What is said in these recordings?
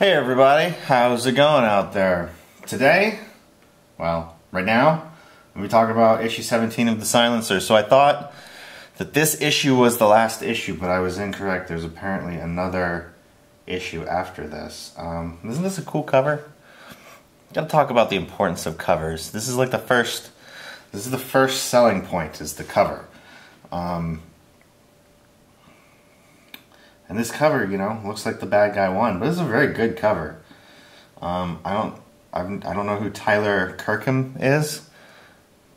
Hey everybody, how's it going out there? Today, well, right now, we'll be talking about issue 17 of The Silencer. So I thought that this issue was the last issue, but I was incorrect. There's apparently another issue after this. Isn't this a cool cover? Gotta talk about the importance of covers. This is like the first selling point, is the cover. And this cover, you know, looks like the bad guy won, but this is a very good cover. I don't know who Tyler Kirkham is,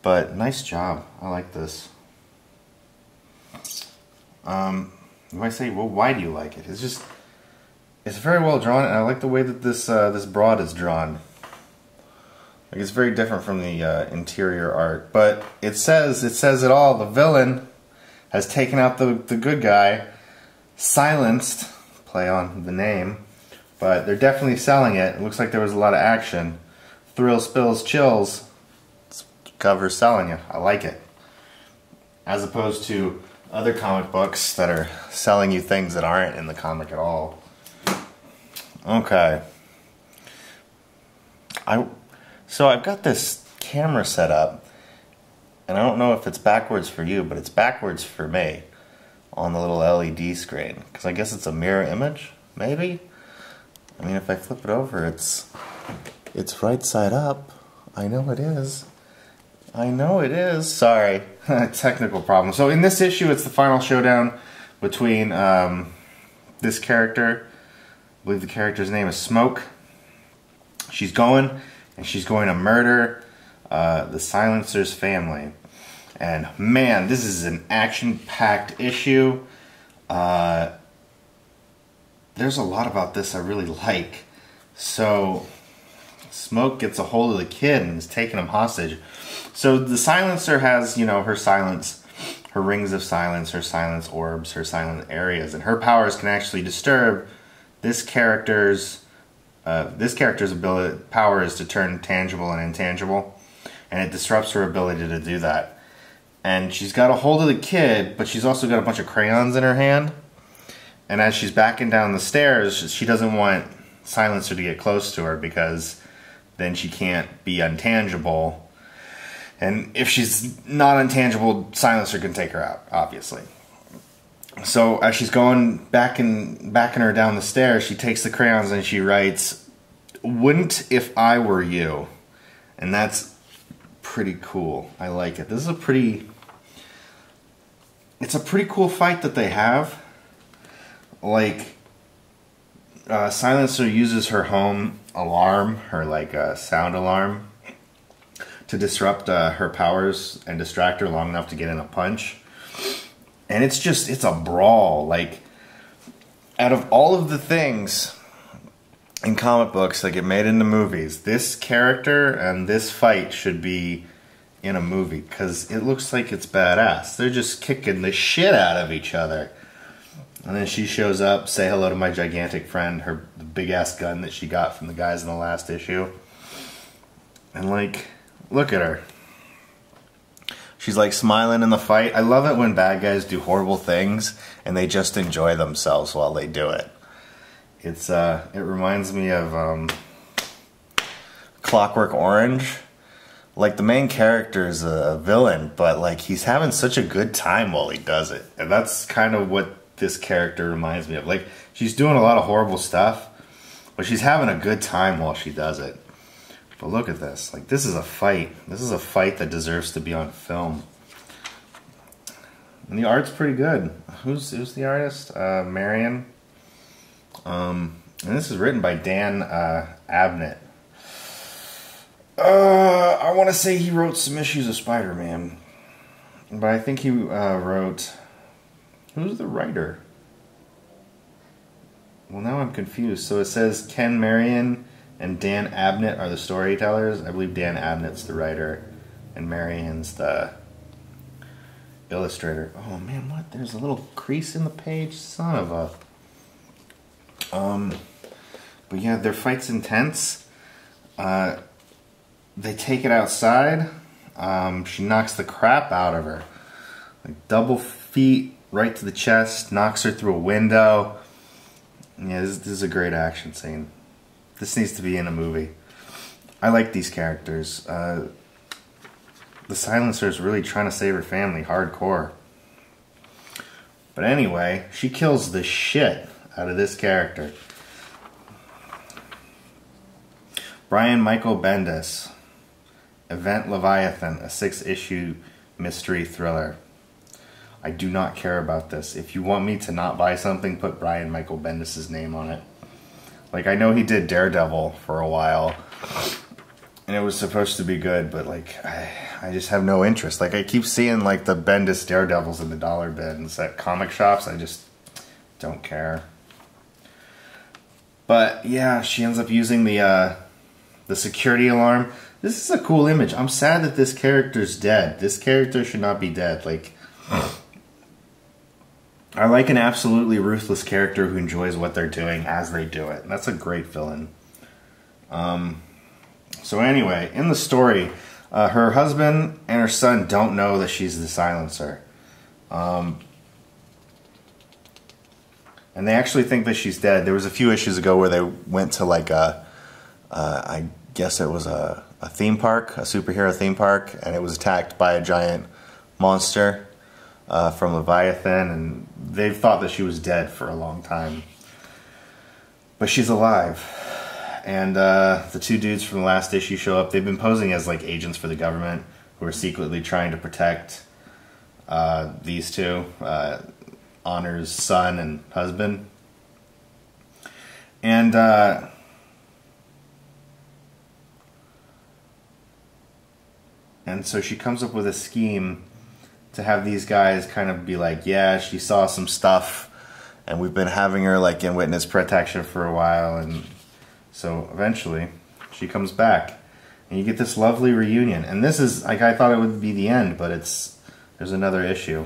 but nice job. I like this. You might say, well, why do you like it? It's very well drawn, and I like the way that this broad is drawn. Like, it's very different from the interior art, but it says it all. The villain has taken out the good guy. Silenced, play on the name, but they're definitely selling it. It looks like there was a lot of action. Thrills, spills, chills. This cover's selling you. I like it. As opposed to other comic books that are selling you things that aren't in the comic at all. Okay. So I've got this camera set up, and I don't know if it's backwards for you, but it's backwards for me on the little LED screen, because I guess it's a mirror image, maybe? I mean, if I flip it over, it's right side up. I know it is. I know it is. Sorry. Technical problem. So in this issue, it's the final showdown between this character. I believe the character's name is Smoke. She's going to murder the Silencer's family. And man, this is an action-packed issue. There's a lot about this I really like. So, Smoke gets a hold of the kid and is taking him hostage. So the Silencer has, you know, her silence, her rings of silence, her silence orbs, her silent areas, and her powers can actually disturb this character's power is to turn tangible and intangible, and it disrupts her ability to do that. And she's got a hold of the kid, but she's also got a bunch of crayons in her hand. And as she's backing down the stairs, she doesn't want Silencer to get close to her, because then she can't be untangible. And if she's not untangible, Silencer can take her out, obviously. So as she's going backing her down the stairs, she takes the crayons and she writes, "Wouldn't if I were you." And that's pretty cool. I like it. This is a pretty cool fight that they have. Like, Silencer uses her home alarm, her sound alarm, to disrupt her powers and distract her long enough to get in a punch. And it's a brawl. Like, out of all of the things in comic books that get made into movies, this character and this fight should be in a movie, because it looks like it's badass. They're just kicking the shit out of each other. And then she shows up, say hello to my gigantic friend, the big ass gun that she got from the guys in the last issue. And like, look at her. She's like smiling in the fight. I love it when bad guys do horrible things and they just enjoy themselves while they do it. It reminds me of Clockwork Orange. Like, the main character is a villain, but like, he's having such a good time while he does it. And that's kind of what this character reminds me of. Like, she's doing a lot of horrible stuff, but she's having a good time while she does it. But look at this. Like, this is a fight. This is a fight that deserves to be on film. And the art's pretty good. Who's the artist? Marion. And this is written by Dan Abnett. I want to say he wrote some issues of Spider-Man, but I think he wrote... Who's the writer? Well, now I'm confused. So it says Ken Marion and Dan Abnett are the storytellers. I believe Dan Abnett's the writer, and Marion's the illustrator. Oh man, what? There's a little crease in the page. Son of a... But yeah, their fight's intense. They take it outside. She knocks the crap out of her. Like, double feet right to the chest, knocks her through a window. Yeah, this is a great action scene. This needs to be in a movie. I like these characters. The Silencer is really trying to save her family, hardcore. But anyway, she kills the shit out of this character. Brian Michael Bendis. Event Leviathan, a 6-issue mystery thriller. I do not care about this. If you want me to not buy something, put Brian Michael Bendis' name on it. Like, I know he did Daredevil for a while, and it was supposed to be good, but like, I just have no interest. Like, I keep seeing like the Bendis Daredevils in the dollar bins at comic shops. I just don't care. But yeah, she ends up using the security alarm. This is a cool image. I'm sad that this character's dead. This character should not be dead. Like, I like an absolutely ruthless character who enjoys what they're doing as they do it. And that's a great villain. So anyway, in the story, her husband and her son don't know that she's the Silencer. And they actually think that she's dead. There was a few issues ago where they went to like I guess it was a theme park, a superhero theme park, and it was attacked by a giant monster from Leviathan, and they thought that she was dead for a long time. But she's alive. And the two dudes from the last issue show up. They've been posing as like agents for the government who are secretly trying to protect these two, Honor's son and husband. And so she comes up with a scheme to have these guys kind of be like, yeah, she saw some stuff, and we've been having her like in witness protection for a while, and so eventually she comes back, and you get this lovely reunion. And this is like, I thought it would be the end, but there's another issue.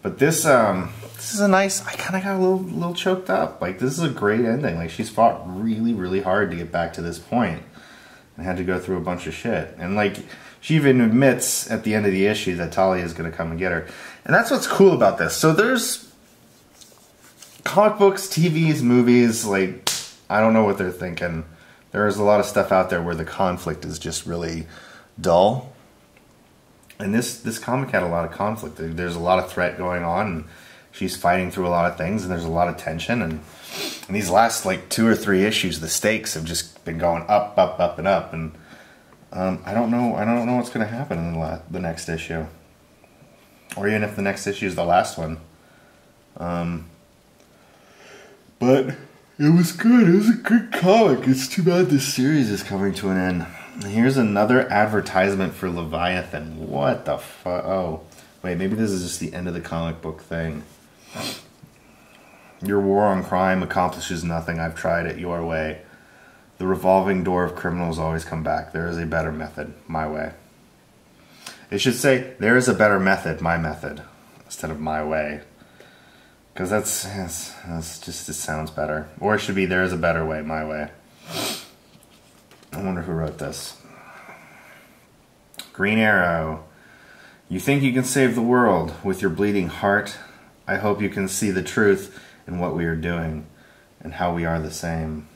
But this is a nice. I kind of got a little choked up. Like, this is a great ending. Like, she's fought really, really hard to get back to this point, and had to go through a bunch of shit. And like, she even admits at the end of the issue that Talia is going to come and get her. And that's what's cool about this. So there's comic books, TVs, movies, like, I don't know what they're thinking. There's a lot of stuff out there where the conflict is just really dull. And this comic had a lot of conflict. There's a lot of threat going on, and she's fighting through a lot of things, and there's a lot of tension. And in these last like 2 or 3 issues, the stakes have just been going up, up, up, and up. And I don't know what's going to happen in the next issue, or even if the next issue is the last one. But it was good. It was a good comic. It's too bad this series is coming to an end. Here's another advertisement for Leviathan. What the fuck? Oh, wait, maybe this is just the end of the comic book thing. Your war on crime accomplishes nothing. I've tried it your way. The revolving door of criminals always come back. There is a better method, my way. It should say, there is a better method, my method, instead of my way. Because that's just, it sounds better. Or it should be, there is a better way, my way. I wonder who wrote this. Green Arrow. You think you can save the world with your bleeding heart? I hope you can see the truth in what we are doing and how we are the same.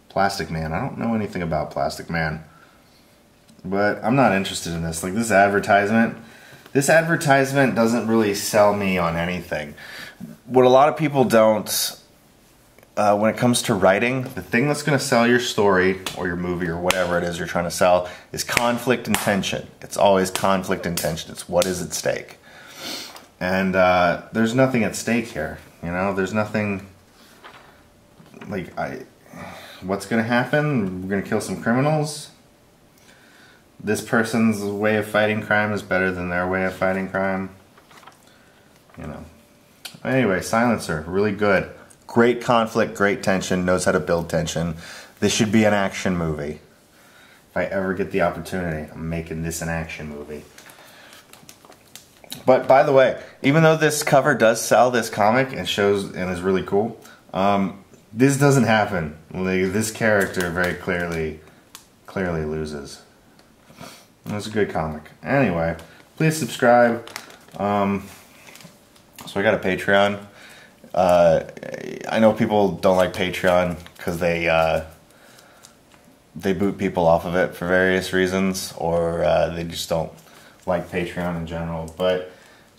Plastic Man. I don't know anything about Plastic Man, but I'm not interested in this. Like, this advertisement doesn't really sell me on anything. What a lot of people don't, when it comes to writing, the thing that's going to sell your story or your movie or whatever it is you're trying to sell is conflict and tension. It's always conflict and tension. It's what is at stake. And there's nothing at stake here. You know, there's nothing, like, what's going to happen? We're going to kill some criminals. This person's way of fighting crime is better than their way of fighting crime. You know. Anyway, Silencer, really good. Great conflict, great tension, knows how to build tension. This should be an action movie. If I ever get the opportunity, I'm making this an action movie. But by the way, even though this cover does sell this comic and shows and is really cool, this doesn't happen. Like, this character very clearly loses. It's a good comic. Anyway, please subscribe. So I got a Patreon. I know people don't like Patreon because they boot people off of it for various reasons, or they just don't like Patreon in general. But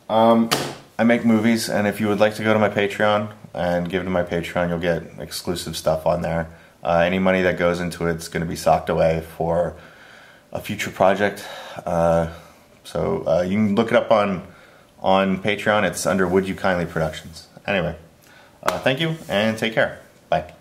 I make movies, and if you would like to go to my Patreon and give to my Patreon, you'll get exclusive stuff on there. Any money that goes into it's going to be socked away for a future project. So you can look it up on Patreon. It's under Would You Kindly Productions. Anyway, thank you and take care. Bye.